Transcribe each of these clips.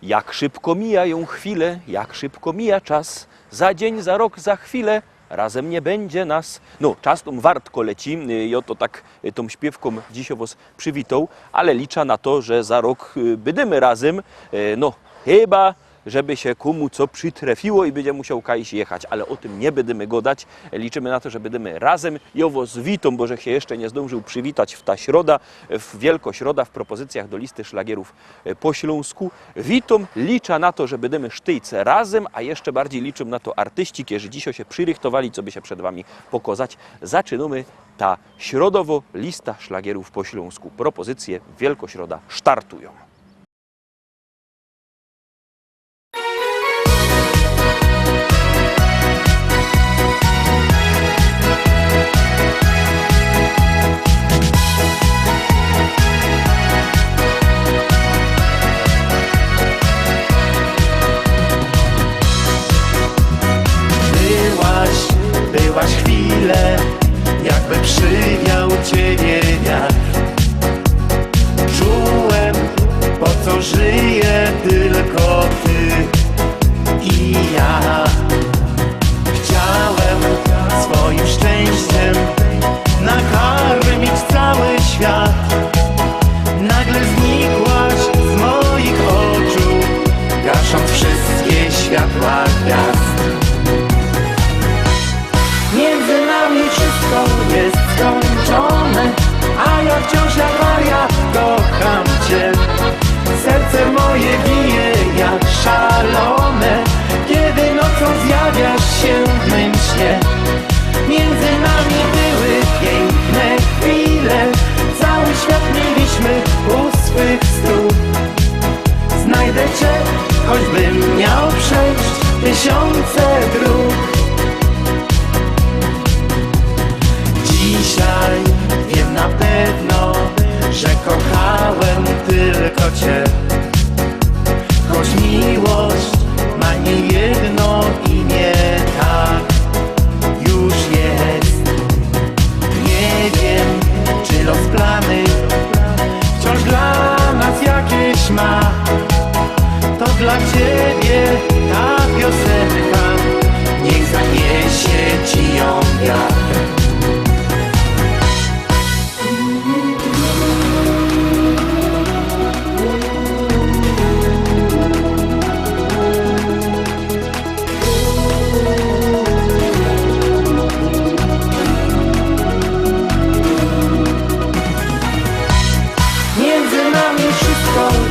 Jak szybko mijają chwile, jak szybko mija czas, za dzień, za rok, za chwilę, razem nie będzie nas. No, czas tą wartko leci i oto tak tą śpiewką dziś was przywitał, ale liczę na to, że za rok będziemy razem, no chyba żeby się komu co przytrafiło i będzie musiał kajś jechać, ale o tym nie będziemy gadać. Liczymy na to, że będziemy razem. Ja was witam, bo że się jeszcze nie zdążył przywitać w ta środa, w Wielkośroda, w propozycjach do listy szlagierów po śląsku. Witam, liczę na to, że będziemy sztyjce razem, a jeszcze bardziej liczę na to artyści, którzy dzisiaj się przyrychtowali, co by się przed wami pokazać. Zaczynamy ta środowo lista szlagierów po śląsku. Propozycje Wielkośroda startują. Byłaś chwilę, jakby przywiał ciebie wiatr. Czułem, po co żyję tylko ty i ja. Chciałem swoim szczęściem nakarmić cały świat. Nagle znikłaś z moich oczu, gasząc wszystkie światła gwiazd. Między nami wszystko jest skończone, a ja wciąż jak wariat kocham cię. Serce moje bije jak szalone, kiedy nocą zjawiasz się w mym śnie. Między nami były piękne chwile, cały świat mieliśmy u swych stóp. Znajdę cię, choćbym miał przejść tysiące dróg. Dzisiaj wiem na pewno, że kochałem tylko cię. Choć miłość ma niejedno imię, tak już jest. Nie wiem, czy los plany wciąż dla nas jakieś ma. To dla ciebie ta piosenka, niech zaniesie ci ją wiatr.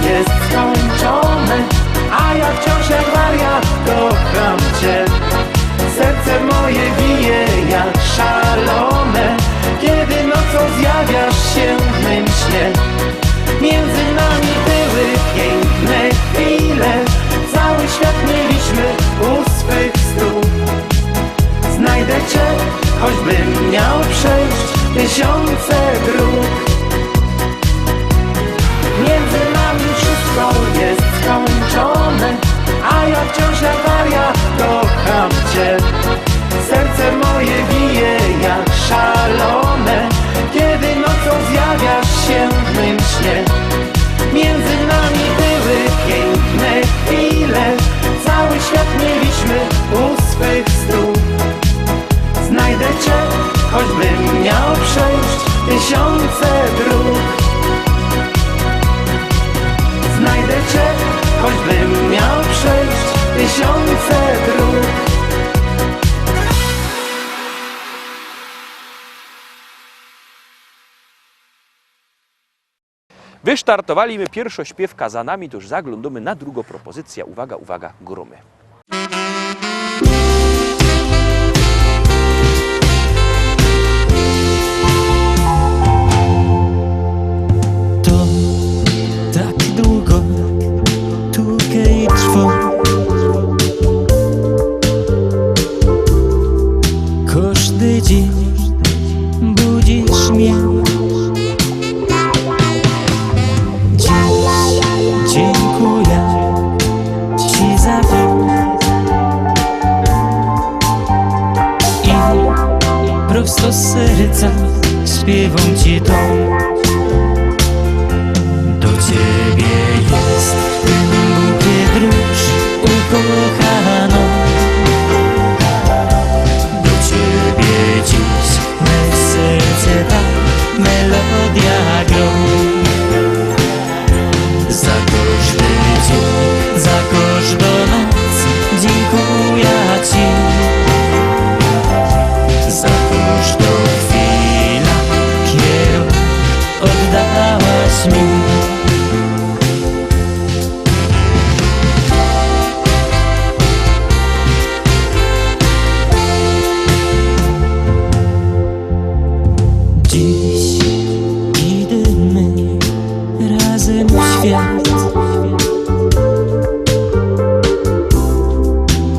Jest skończone, a ja wciąż jak wariat kocham cię. Serce moje bije jak szalone, kiedy nocą zjawiasz się w mym śnie. Między nami były piękne chwile, cały świat mieliśmy u swych stóp. Znajdę cię, choćbym miał przejść tysiące dróg. Między nami wszystko jest skończone, a ja wciąż jak wariat kocham cię. Serce moje bije jak szalone, kiedy nocą zjawiasz się w mym śnie. Między nami były piękne chwile, cały świat mieliśmy u swych stóp. Znajdę cię, choćbym miał przejść tysiące dróg. Znajdę cię, choćbym miał przejść tysiące dróg. Wystartowaliśmy pierwszo śpiewka za nami, to już zaglądamy na drugą propozycję. Uwaga, uwaga, gromy. Każdy dzień budzisz mnie. Dziś dziękuję ci za to i prosto z serca śpiewam ci to. Do ciebie jest ten bukiet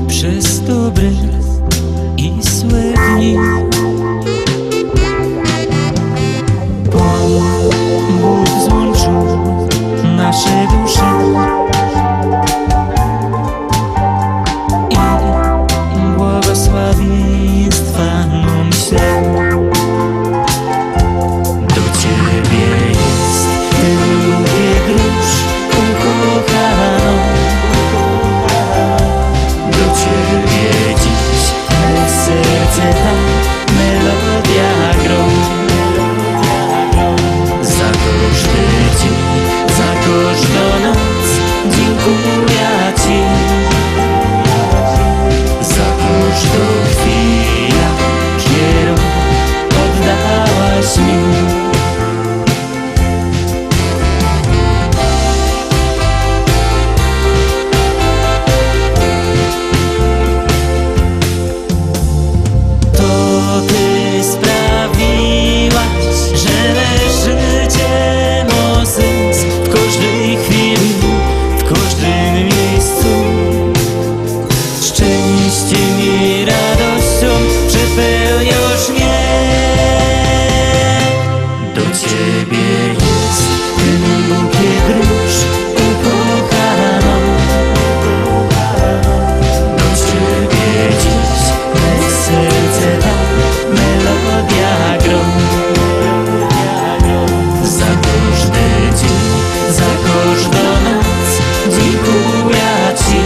Przez dobre i złe dni Bóg złączył nasze dusze i błogosławieństwa nam śle. Do Ciebie jest długie dróż ukochaną. Do Ciebie dziś me serce ta melodia grą. Za każdy dzień, za każdą noc dziękuję Ci. Za każdą chwilę, którą oddałaś mi. To Ty sprawiłaś, że życie ma sens w każdej chwili, w każdym miejscu. Szczęściem i radością przepełniasz mnie. Do Ciebie jest ten bukiet róż ukochaną. Do Ciebie dziś me serce da melodia grą. Za każdy dzień, za każdą noc dziękuję Ci.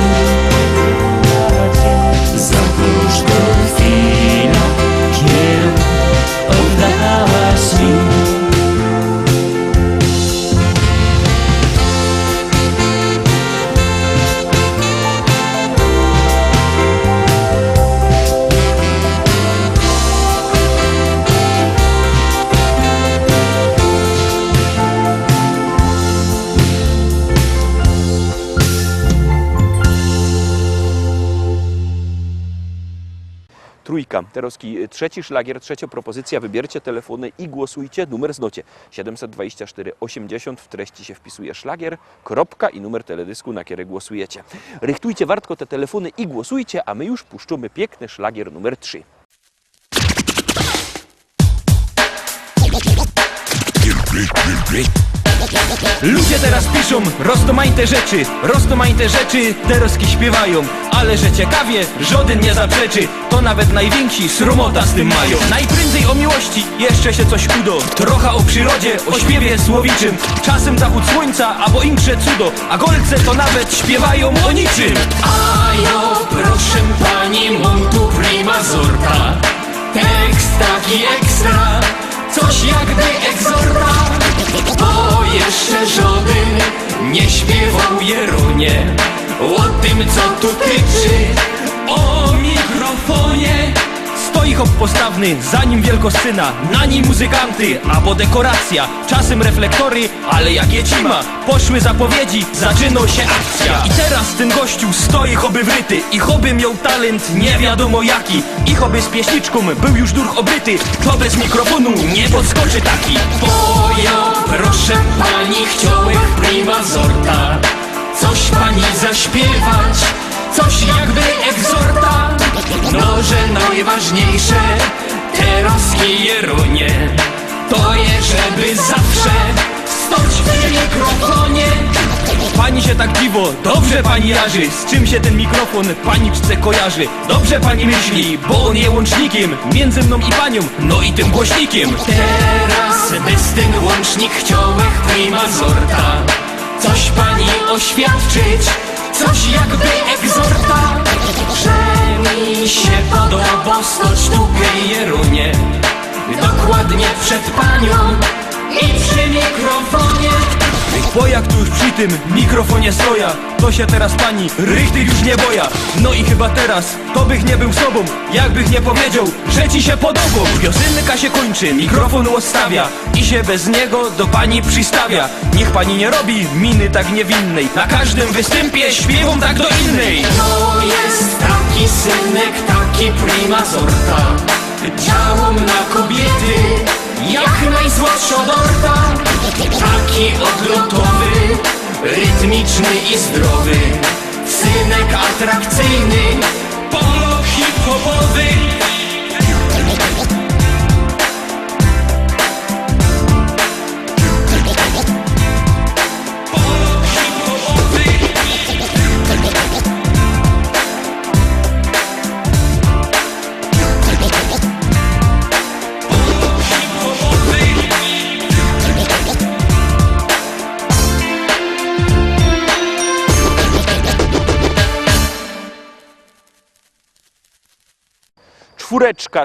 Za każdą chwilę, którą oddałaś mi. Trójka, Teroski, trzeci szlagier, trzecia propozycja. Wybiercie telefony i głosujcie. Numer znocie 724 80. W treści się wpisuje szlagier, kropka i numer teledysku, na który głosujecie. Rychtujcie wartko te telefony i głosujcie, a my już puszczamy piękny szlagier numer 3. Ludzie teraz piszą roztomajte rzeczy, Teroski śpiewają, ale że ciekawie, żaden nie zaprzeczy, to nawet najwięksi sromota z tym mają. Najprędzej o miłości jeszcze się coś udo, trochę o przyrodzie, o śpiewie słowiczym, czasem zachód słońca, albo insze cudo, a golce to nawet śpiewają o niczym. A jo, proszę pani, mam tu prima sorta. Tekst taki ekstra, coś jakby egzorta. Bo jeszcze żaden nie śpiewał Jeronie o tym, co tu tyczy. O mikrofonie stoi hop postawny, za nim wielkoscyna, na nim muzykanty, albo dekoracja, czasem reflektory, ale jak jecima, poszły zapowiedzi, zaczyna się akcja. I teraz ten gościu stoi choby wryty, i choby miał talent nie wiadomo jaki, i choby z pieśniczką był już durch obryty, to bez mikrofonu nie podskoczy taki. Bo ja, proszę pani, chciałem prima sorta. Coś pani zaśpiewać, coś jakby egzorta. No, że najważniejsze, Teroski Jeronie, to je, żeby zawsze stać w mikrofonie. Pani się tak dziwo, dobrze pani jarzy, z czym się ten mikrofon paniczce kojarzy. Dobrze pani myśli, bo on je łącznikiem między mną i panią, no i tym głośnikiem. Teraz bez ten łącznik chciałem prima sorta. Coś pani oświadczyć, coś jakby egzorta. Że mi się podoba stać tu Jeronie, dokładnie przed panią i przy mikrofonie. Bo jak tu już przy tym mikrofonie stoja, to się teraz pani rychty już nie boja. No i chyba teraz to bych nie był sobą, jakbych nie powiedział, że ci się podoba. Piosenka się kończy, mikrofon odstawia i się bez niego do pani przystawia. Niech pani nie robi miny tak niewinnej, na każdym występie śpiewam tak do innej. To jest taki synek, taki prima sorta. Działam na kobiety, jak najzłotsza dorta. Taki odlotowy, dynamiczny i zdrowy, synek atrakcyjny, Polo hip-hopowy. Polo hip-hopowy. Polo hip-hopowy.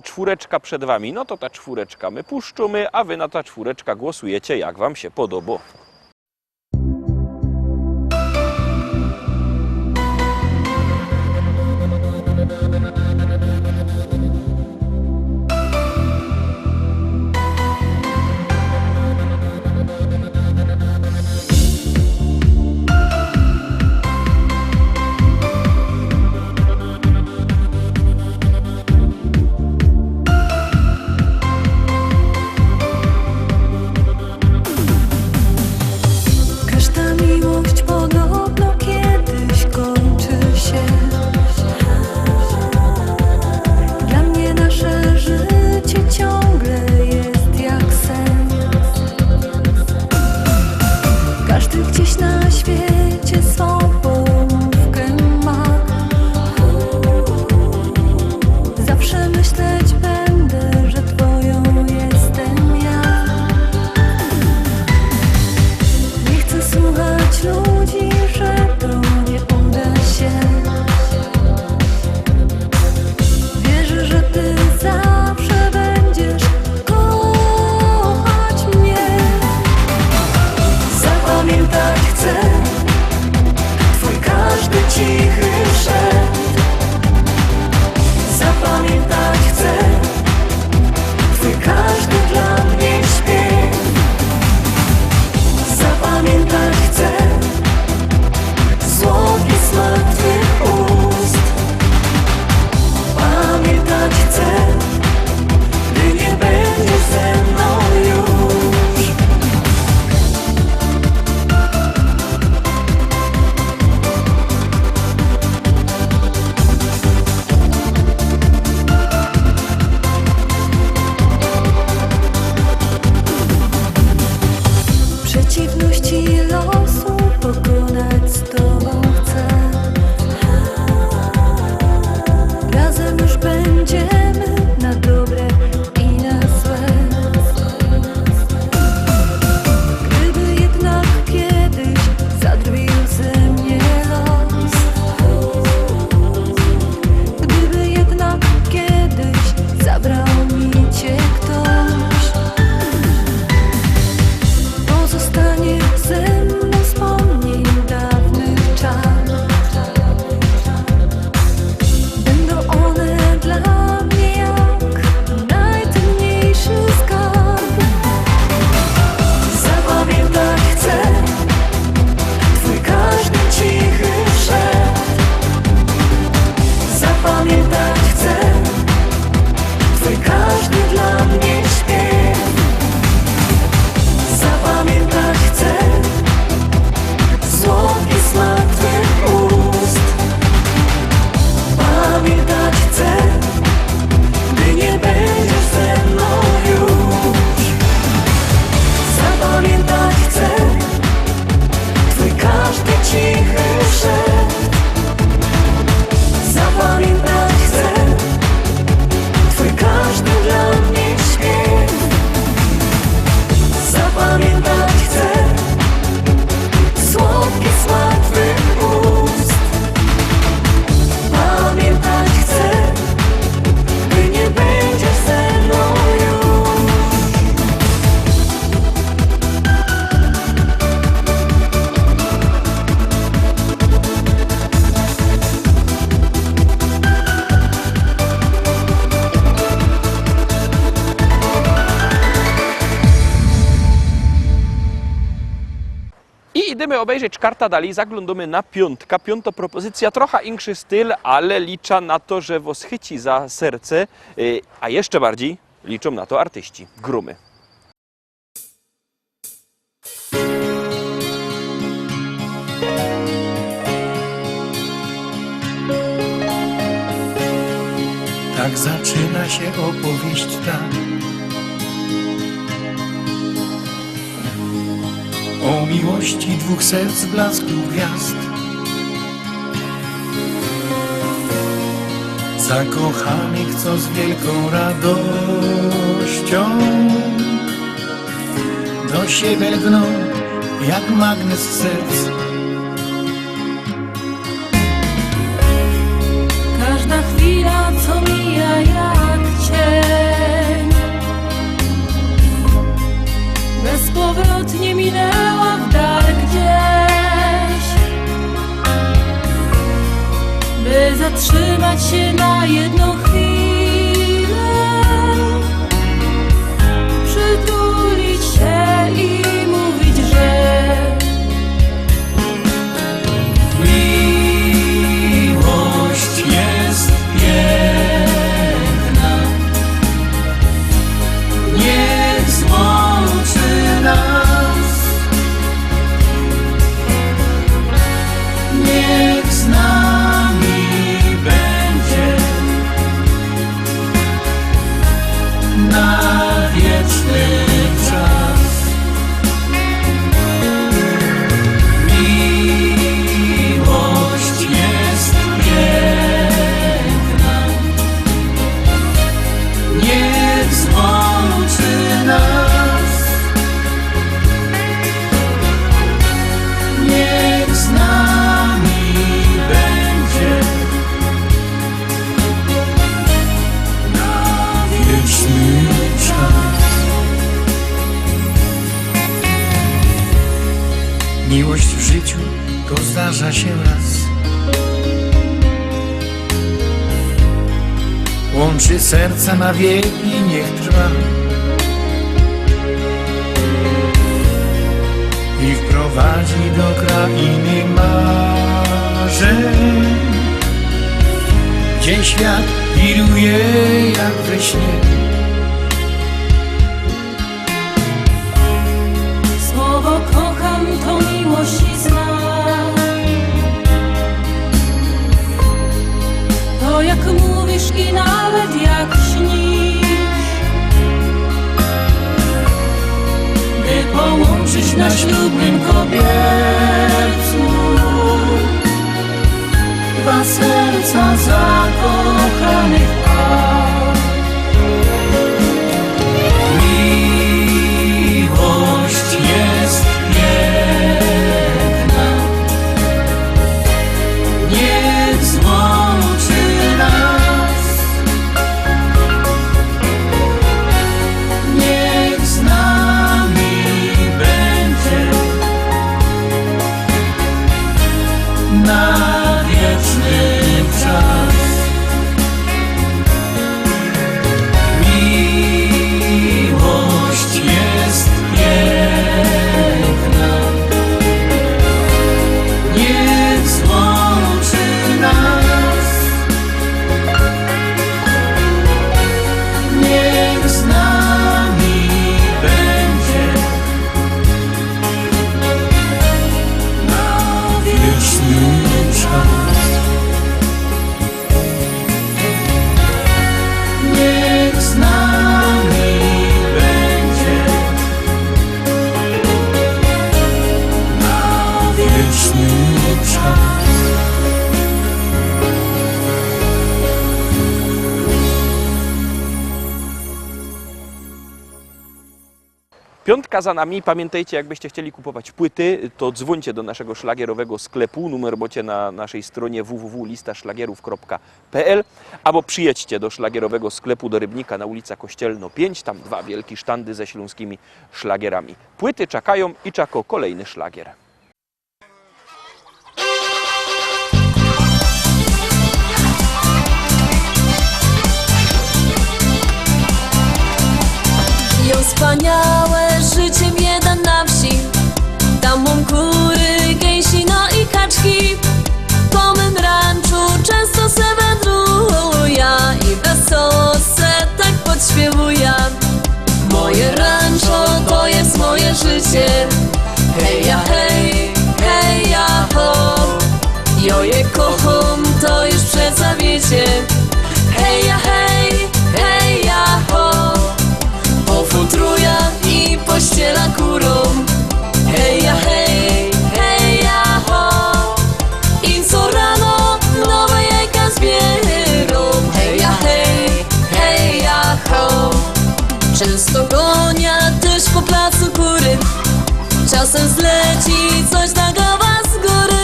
Czwóreczka przed wami. No to ta czwóreczka my puszczamy, a wy na ta czwóreczka głosujecie, jak wam się podoba. Każda miłość podobno kiedyś kończy się. Dla mnie nasze życie ciągle jest jak sen. Każdy gdzieś na świecie swą połówkę ma. Zawsze myśleć będę, że twoją jestem ja. Nie chcę słuchać ludzi, że to nie uda się. Wierzę, że ty zawsze będziesz kochać mnie. Zapamiętać chcę twój każdy cichy szept. Zapamiętać chcę twój każdy dla mnie śpiew. Zapamiętać chcę słodki smak twych ust. Pamiętać chcę, gdy nie będziesz ze mną już. Przeciwności losu pokonać z tobą chcę. Razem już będziemy na dobre i na złe. Gdyby jednak kiedyś zadrwił ze mnie los, gdyby jednak kiedyś zabrał mi cię ktoś, pozostanie ze mną wspomnień dawnych czar. Będą one dla mnie jak najcenniejszy skarb. Zapamiętać chcę twój każdy cichy szept. Zapamiętać chcę twój każdy dla mnie śpiew. Zapamiętać chcę słodki smak twych ust. Pamiętać chcę, gdy nie będziesz ze mną już. Zapamiętać chcę twój każdy cichy szept. Zapamiętać chcę twój każdy dla mnie śpiew. Zapamiętać chcę słodki smak twych ust. Pamiętać chcę, gdy nie będziesz ze mną już. I idziemy obejrzeć karta dalej, zaglądamy na piątka. Piąta propozycja, trochę inszy styl, ale liczę na to, że was chyci za serce, a jeszcze bardziej liczą na to artyści. Grumy. Tak zaczyna się opowieść ta o miłości dwóch serc w blasku gwiazd. Zakochanych, co z wielką radością do siebie lgną jak magnes serc. Każda chwila, co mija jak cień, bezpowrotnie minęła w dal gdzieś, by zatrzymać się na jedną chwilę, przytulić się i mówić, że Miłość jest piękna, niech złączy nas, niech z nami będzie na wieczny czas. Miłość jest piękna, niech złączy nas, niech z nami będzie na wieczny czas. Miłość w życiu to zdarza się raz. Łączy serca na wieki, niech trwa i wprowadzi do krainy marzeń, gdzie świat wiruje jak we śnie. słowo kocham to miłość i znak. To jak mówisz i nawet jak śnisz, By połączyć na ślubnym kobiercu dwa serca zakochanych par. Miłość jest piękna, niech złączy nas, niech z nami będzie na wieczny czas. Miłość jest piękna, niech złączy nas, niech z nami będzie na wieczny czas. Niech z nami będzie na wieczny czas. Piątka za nami. Pamiętajcie, jakbyście chcieli kupować płyty, to dzwońcie do naszego szlagierowego sklepu. Numer macie na naszej stronie www.listaszlagierów.pl albo przyjedźcie do szlagierowego sklepu do Rybnika na ulica Kościelno 5. Tam dwa wielkie sztandy ze śląskimi szlagierami. Płyty czekają i czako kolejny szlagier. Jo wspaniałe życie bieda na wsi. Tam mam kury, gęsi, no i kaczki. Po mym ranczu często se wędruję i wesoło se tak podśpiewuję. Moje rancho to jest moje życie. Hej ja, hej Ja je kocham, to już przeca wiecie. Hej ja, ho, po futrujach i pościela kurą. Hej ja, ho, i co rano nowe jajka zbierą. Hej ja, ho, często gonia też po placu kury. Czasem zleci coś na głowa z góry.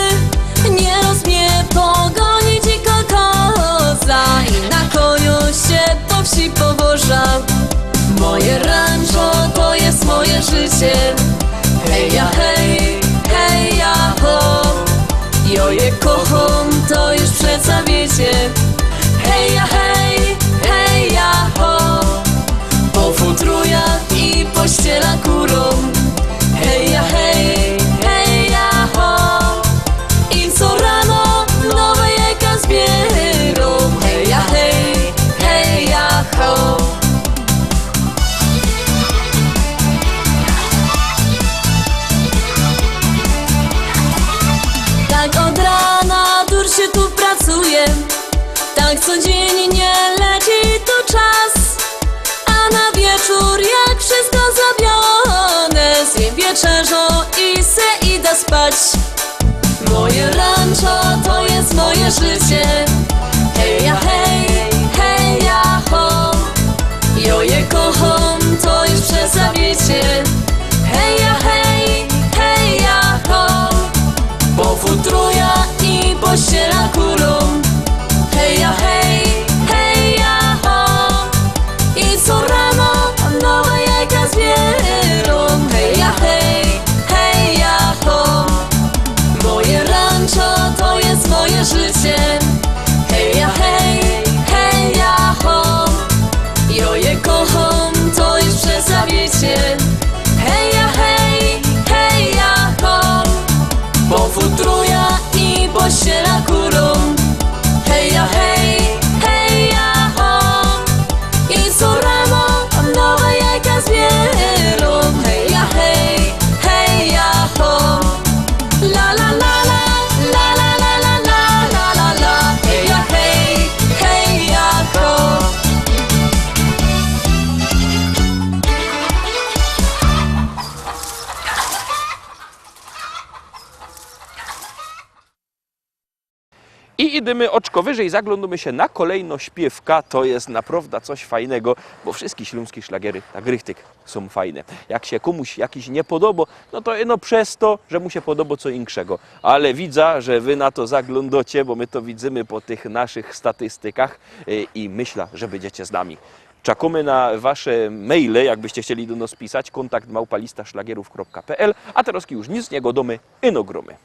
Nieraz mnie pogoni dziko koza i na koniu się po wsi powoża. Moje rancho to jest moje życie. Hej ja, ho, ja je kocham, to już przeca wiecie. Hej ja, ho, po futrujach i pościela kurą. Hej ja, ho, i co rano nowe jajka zbierą. Hej ja, ho. Tak od rana dur się tu pracuje, tak codziennie leci tu czas. A na wieczór jak wszystko zrobione, zjem wieczerzą i se idę spać. Moje rancho to jest moje życie. Hej ja, ho, ja je kocham, to już przeca wiecie. Hej ja, ho, po futruja i pościela kurą. Hej ja, ho, i co rano nowe jajka zbierą. Hej ja, ho, moje rancho to jest moje życie. Hej ja, ho, ja je kocham, to już przeca wiecie. Hej ja, ho, po futruja i pościela kurą. Hej ja, ho, i co rano nowe jajka zbierą. Hej ja, ho, la la la la, la la la la la la la la. Hej ja, ho. I idziemy oczko wyżej, zaglądamy się na kolejną śpiewka. To jest naprawdę coś fajnego, bo wszystkie śląskie szlagiery, tak rychtyk, są fajne. Jak się komuś jakiś nie podoba, no to przez to, że mu się podoba co innego. Ale widzę, że wy na to zaglądacie, bo my to widzimy po tych naszych statystykach i myślę, że będziecie z nami. Czekamy na wasze maile, jakbyście chcieli do nas pisać, kontakt@listaszlagierów.pl, a teraz już nic nie godomy, ino gromy.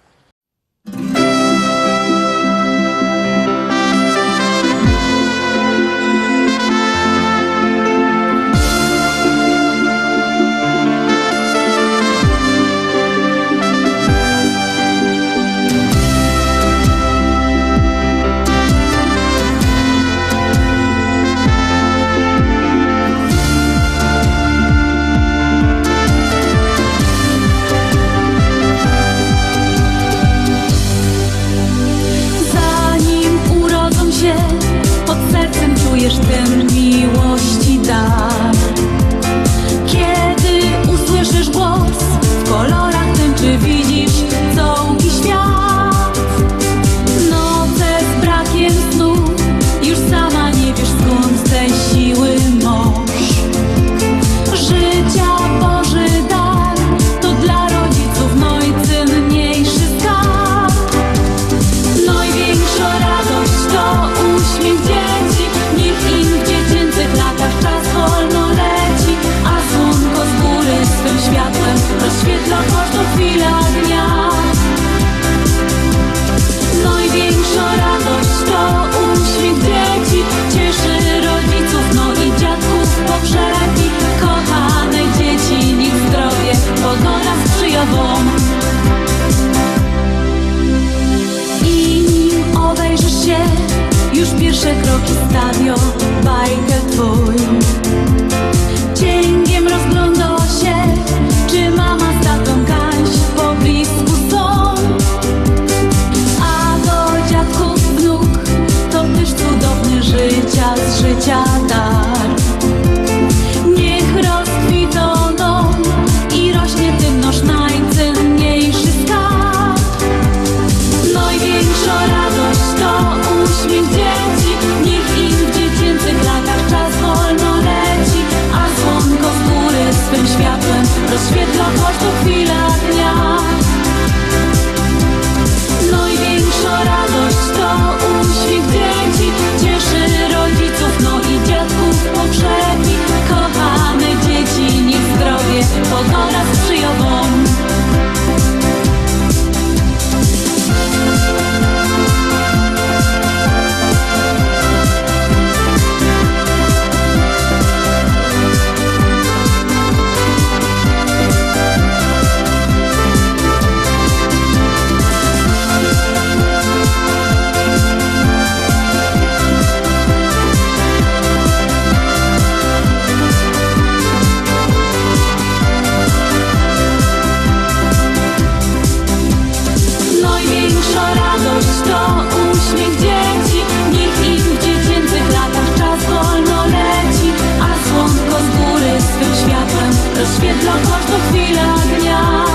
rozświetla każdą chwilę dnia.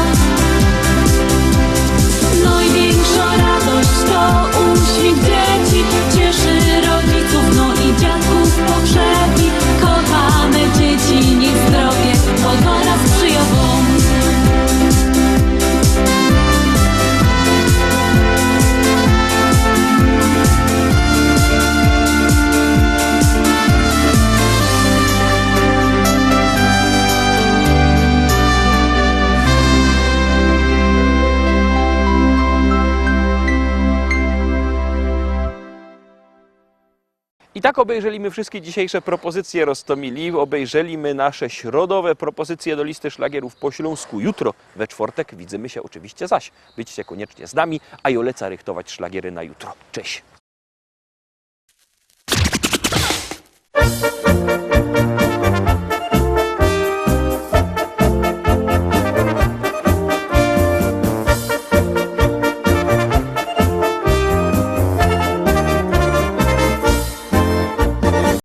Największa radość to uśmiech dzieci, cieszy rodziców, no i dziadków pogrzebi. Kochane dzieci, niech zdrowie to do nas przyjadą. I tak obejrzeliśmy wszystkie dzisiejsze propozycje Roztomili, obejrzeliśmy nasze środowe propozycje do listy szlagierów po śląsku. Jutro, we czwartek, widzimy się oczywiście zaś. Byćcie koniecznie z nami, a Joleca rychtować szlagiery na jutro. Cześć!